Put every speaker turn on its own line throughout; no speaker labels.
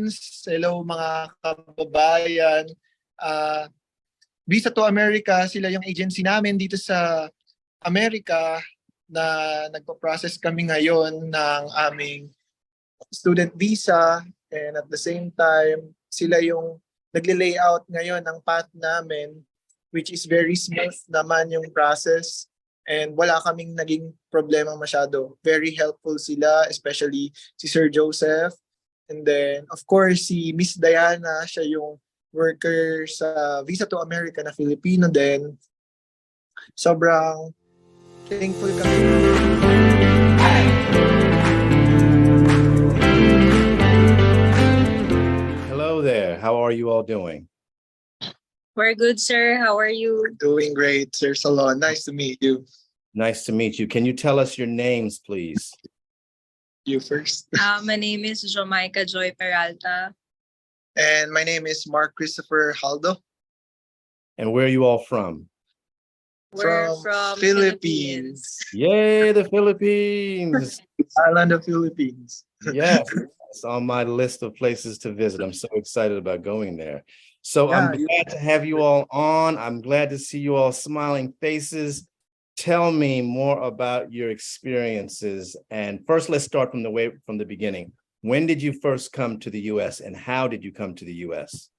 Hello mga kababayan. Uh, Visatoamerica, sila yung agency namin dito sa Amerika na nagpo-process kami ngayon ng aming student visa, and at the same time, sila yung nagle-layout ngayon ng path namin, which is very smooth naman yung process, and wala kaming naging problema masyado. Very helpful sila, especially si Sir Joseph. And then, of course, si Miss Diana, siya yung worker sa Visa to America na Filipino din. Sobrang thankful kami.
Hello there. How are you all doing?
We're good, sir. How are you?
We're doing great, Sir Salon. Nice to meet you.
Nice to meet you. Can you tell us your names, please?
You first.
My name is Jomaica Joy Peralta.
And my name is Mark Christopher Haldo.
And where are you all from?
We're from Philippines.
Yay, the Philippines.
Island of Philippines.
Yes, it's on my list of places to visit. I'm so excited about going there. So
Yeah,
I'm glad to have you all on. I'm glad to see you all smiling faces. Tell me more about your experiences. And first, let's start from the beginning. When did you first come to the US and how did you come to the US?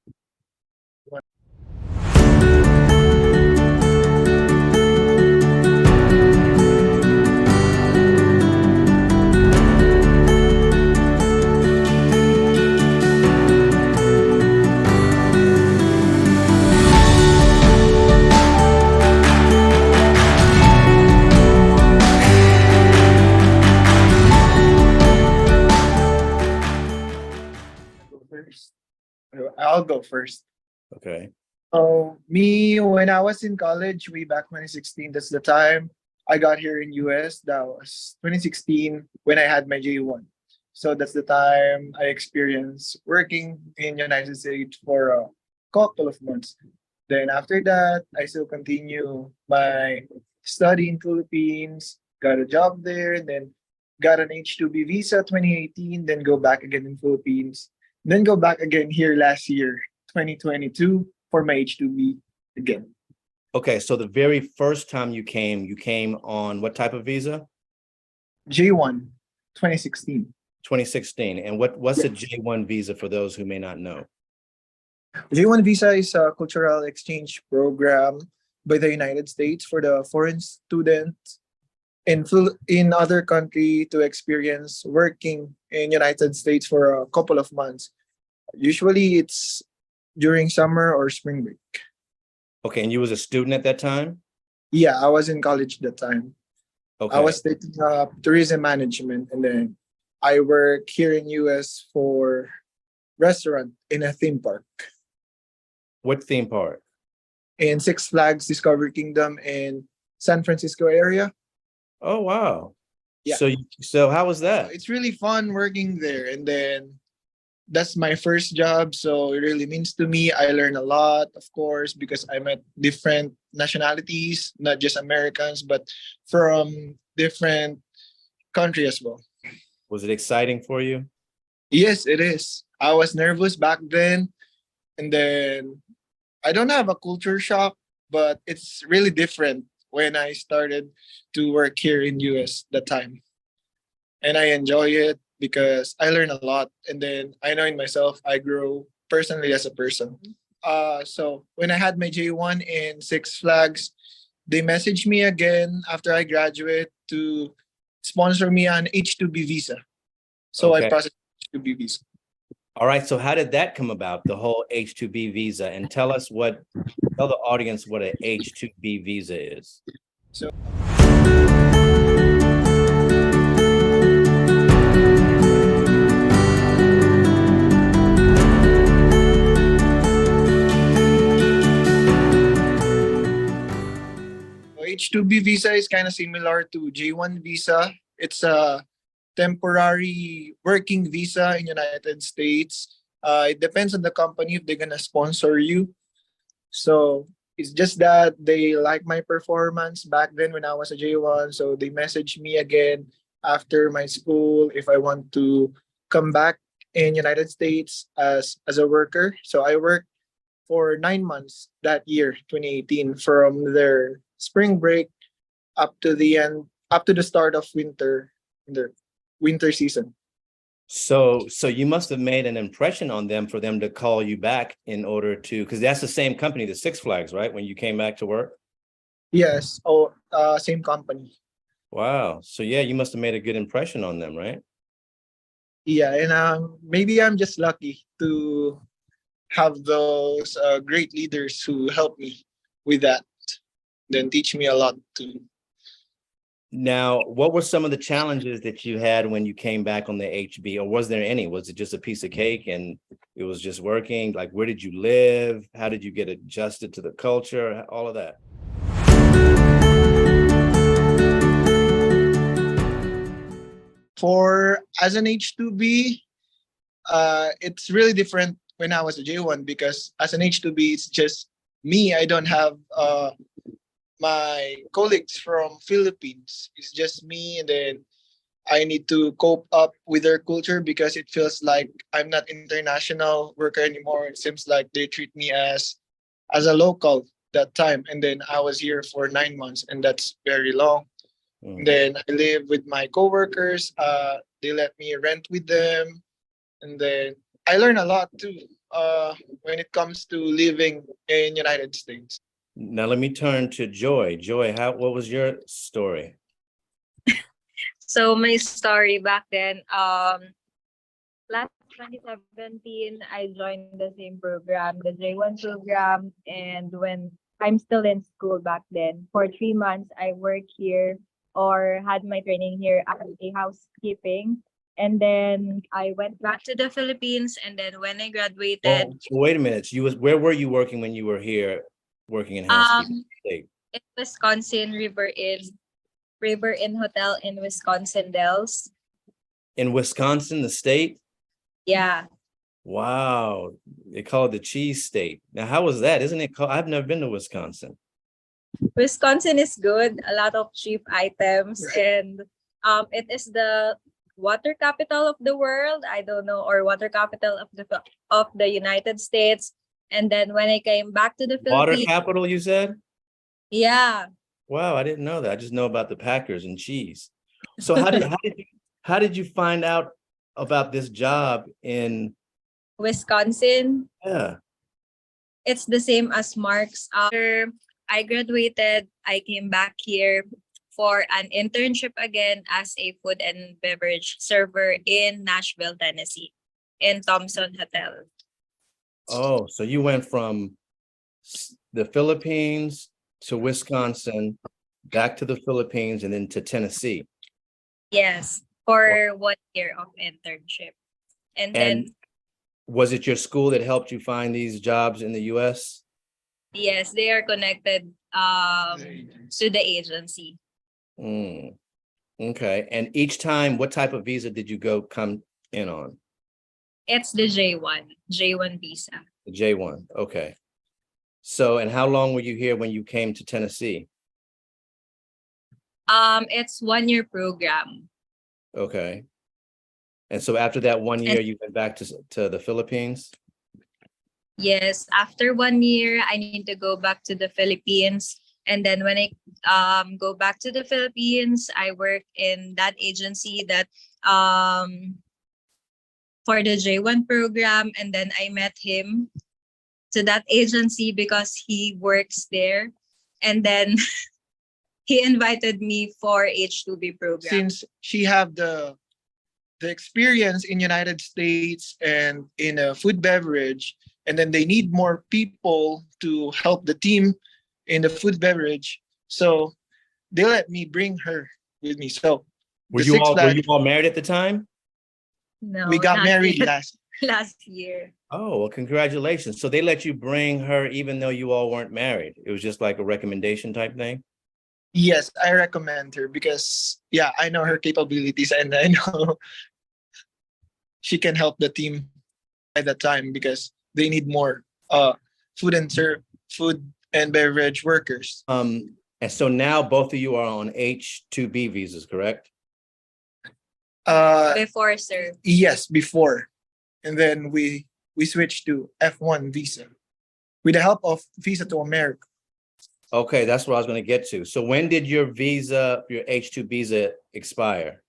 I'll go first.
Okay.
So me, when I was in college, way back 2016, that's the time I got here in US. That was 2016 when I had my J1. So that's the time I experienced working in United States for a couple of months. Then after that, I still continue my study in Philippines, got a job there, and then got an H2B visa 2018, then go back again in Philippines, then go back again here last year, 2022, for my H2B again.
Okay, so the very first time you came on what type of visa?
J1, 2016.
2016. And what's a J1 visa for those who may not know?
J1 visa is a cultural exchange program by the United States for the foreign students in other country to experience working in United States for a couple of months. Usually it's during summer or spring break.
Okay, and you was a student at that time?
Yeah, I was in college that time.
Okay.
I was taking up tourism management, and then I work here in US for restaurant in a theme park.
What theme park?
In Six Flags Discovery Kingdom in San Francisco area.
Oh, wow.
Yeah.
So how was that?
It's really fun working there, and then that's my first job, so it really means to me. I learn a lot, of course, because I met different nationalities, not just Americans, but from different country as well.
Was it exciting for you?
Yes, it is. I was nervous back then, and then I don't have a culture shock, but it's really different when I started to work here in US that time. And I enjoy it because I learn a lot, and then I know in myself I grow personally as a person. So when I had my J1 in Six Flags, they messaged me again after I graduate to sponsor me an H2B visa. So
Okay.
I processed H2B visa.
All right, so how did that come about, the whole H2B visa? And tell the audience what a H2B visa is.
So H2B visa is kind of similar to J1 visa. It's a temporary working visa in United States. It depends on the company if they're gonna sponsor you. So it's just that they like my performance back then when I was a J1. So they messaged me again after my school if I want to come back in United States as a worker. So I worked for 9 months that year, 2018, from their spring break up to the start of the winter season.
So you must have made an impression on them for them to call you back in order to, because that's the same company, the Six Flags, right? When you came back to work?
Yes, same company.
Wow. So yeah, you must have made a good impression on them, right?
Yeah, and maybe I'm just lucky to have those great leaders who help me with that, then teach me a lot too.
Now, what were some of the challenges that you had when you came back on the HB, or was there any? Was it just a piece of cake and it was just working? Like, where did you live? How did you get adjusted to the culture? All of that.
For as an H2B, it's really different when I was a J1 because as an H2B, it's just me. I don't have my colleagues from Philippines. It's just me, and then I need to cope up with their culture because it feels like I'm not international worker anymore. It seems like they treat me as a local that time, and then I was here for 9 months, and that's very long.
Mm.
Then I live with my coworkers. They let me rent with them, and then I learn a lot too. When it comes to living in United States.
Now let me turn to Joy. Joy, what was your story?
So my story back then, last 2017, I joined the same program, the J1 program. And when I'm still in school back then, for 3 months, I worked here or had my training here as a housekeeping. And then I went back to the Philippines. And then when I graduated,
Oh, wait a minute. Where were you working when you were here working in housekeeping?
in Wisconsin, River Inn Hotel in Wisconsin Dells.
In Wisconsin, the state?
Yeah.
Wow. They call it the cheese state. Now, how was that? Isn't it called? I've never been to Wisconsin.
Wisconsin is good. A lot of cheap items, and it is the water capital of the world. I don't know, or water capital of the United States. And then when I came back to the
Water
Philippines,
capital, you said?
yeah,
Wow, I didn't know that. I just know about the Packers and cheese. So how did you find out about this job in
Wisconsin,
yeah.
it's the same as Mark's. After I graduated, I came back here for an internship again as a food and beverage server in Nashville, Tennessee, in Thompson Hotel.
Oh, so you went from the Philippines to Wisconsin, back to the Philippines, and then to Tennessee.
Yes, for 1 year of internship. And then,
was it your school that helped you find these jobs in the US?
yes, they are connected to the agency.
Mm, okay. And each time, what type of visa did you come in on?
It's the J1 visa.
The J1. Okay. So, and how long were you here when you came to Tennessee?
It's 1 year program.
Okay. And so after that 1 year, you went back to the Philippines?
Yes, after 1 year, I need to go back to the Philippines. And then when I go back to the Philippines, I work in that agency that for the J1 program. And then I met him to that agency because he works there. And then he invited me for H2B program.
Since she have the experience in United States and in a food beverage, and then they need more people to help the team in the food beverage. So they let me bring her with me. So
were you all married at the time?
No,
we got married
yet. Last year.
Oh, well, congratulations. So they let you bring her even though you all weren't married. It was just like a recommendation type thing?
Yes, I recommend her because I know her capabilities and I know she can help the team at that time because they need more food and beverage workers.
And so now both of you are on H2B visas, correct?
Before, sir.
Yes, before. and then we switched to F1 visa with the help of Visa to America.
Okay, that's what I was going to get to. So when did your visa, your H2 visa expire?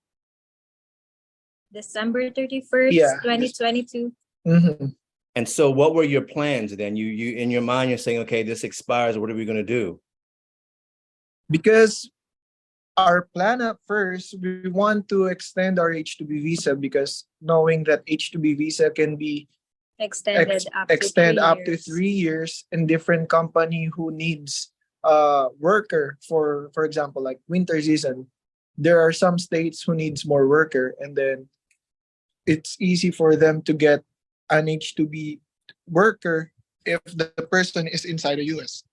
December 31st,
Yeah.
2022.
Mhm.
And so what were your plans then? You in your mind, you're saying, okay, this expires. What are we going to do?
Because our plan at first, we want to extend our H2B visa because knowing that H2B visa can be
Extended up to
extend
3
up to
years.
3 years in different company who needs worker for example like winter season. There are some states who needs more worker, and then it's easy for them to get an H2B worker if the person is inside the US.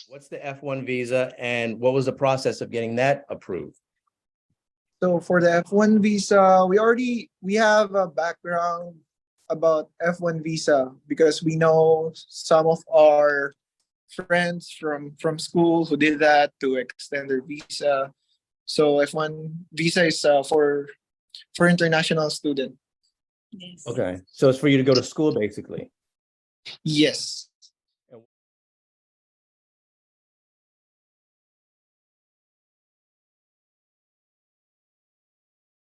What's the F1 visa and what was the process of getting that approved?
So for the F1 visa, we have a background about F1 visa because we know some of our friends from school who did that to extend their visa. So F1 visa is for international student.
Yes.
Okay, so it's for you to go to school basically.
Yes.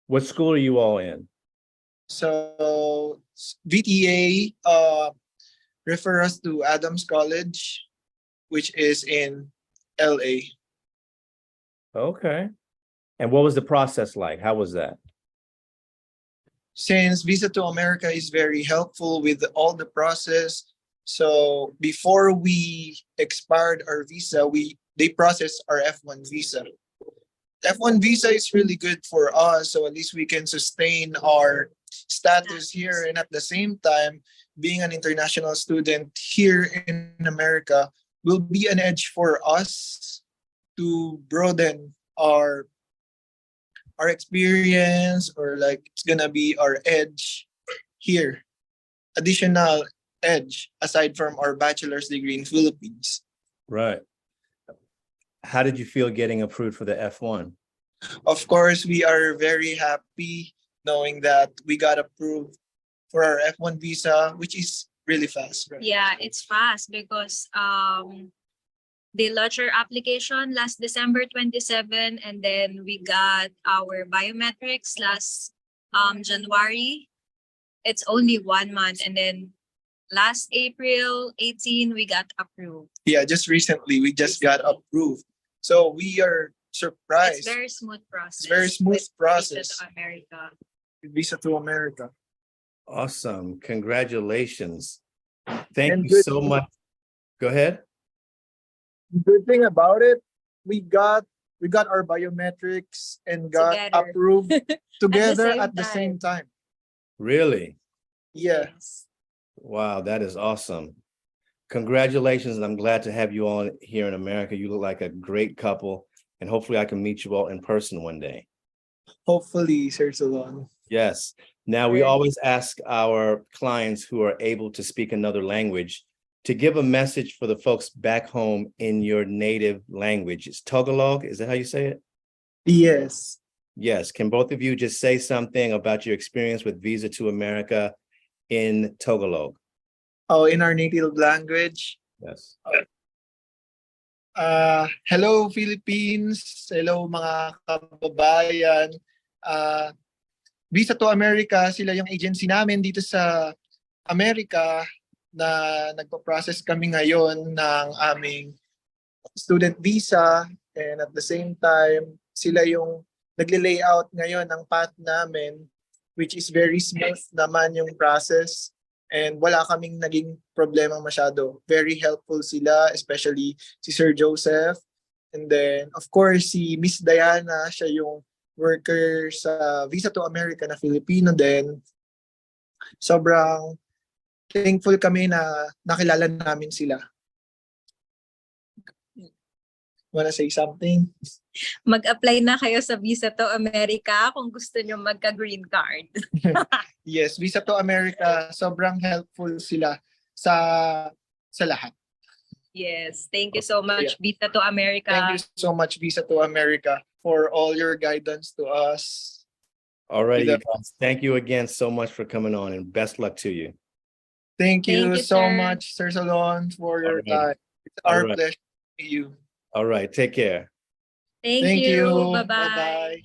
What school are you all in?
So VTA refer us to Adams College, which is in LA.
Okay. And what was the process like? How was that?
Since Visa to America is very helpful with all the process, so before we expired our visa, they processed our F1 visa. F1 visa is really good for us, so at least we can sustain our status here, and at the same time, being an international student here in America will be an edge for us to broaden our experience, or like it's gonna be our edge here, additional edge aside from our bachelor's degree in Philippines.
Right. How did you feel getting approved for the F1?
Of course, we are very happy knowing that we got approved for our F1 visa, which is really fast, right?
Yeah, it's fast because they launched our application last December 27, and then we got our biometrics last January. It's only 1 month, and then last April 18 we got approved.
Yeah, just recently we just got approved. So we are surprised.
It's very smooth process.
It's very smooth
with
process.
Visa to America.
Visa to America.
Awesome. Congratulations. Thank
And
you
good-
so much. Go ahead.
Good thing about it, we got our biometrics and got
Together.
approved together
same
at the same time.
Really?
Yeah.
Yes.
Wow, that is awesome. Congratulations. And I'm glad to have you all here in America. You look like a great couple, and hopefully I can meet you all in person one day.
Hopefully, Sir Solon.
Yes. Now, we
Sure.
always ask our clients who are able to speak another language to give a message for the folks back home in your native language. It's Tagalog. Is that how you say it?
Yes.
Yes. Can both of you just say something about your experience with Visa to America in Tagalog?
Oh, in our native language.
Yes.
Hello Philippines. Hello mga kababayan. Visa to America, sila yung agency namin dito sa Amerika na nagpo-process kami ngayon ng aming student visa, and at the same time, sila yung nagle-layout ngayon ng path namin, which is very smooth naman yung process, and wala kaming naging problema masyado. Very helpful sila, especially si Sir Joseph, and then of course si Miss Diana, siya yung worker sa Visa to America na Filipino din. Sobrang thankful kami na nakilala namin sila. Wanna say something?
Mag-apply na kayo sa Visa to America kung gusto nyo magka-green card.
Yes, Visa to America, sobrang helpful sila sa lahat.
Yes. Thank you so much, Visa to America.
Thank you so much, Visa to America, for all your guidance to us.
All right,
With
you guys. Thank you again so much for coming on, and best luck to you.
Thank you
Thank you,
so
sir.
much, Sir Salon, for your
All right.
time. It's our
All right.
pleasure to meet you.
All right, take care.
Thank
Thank
you.
you.
Bye-bye.
Bye-bye.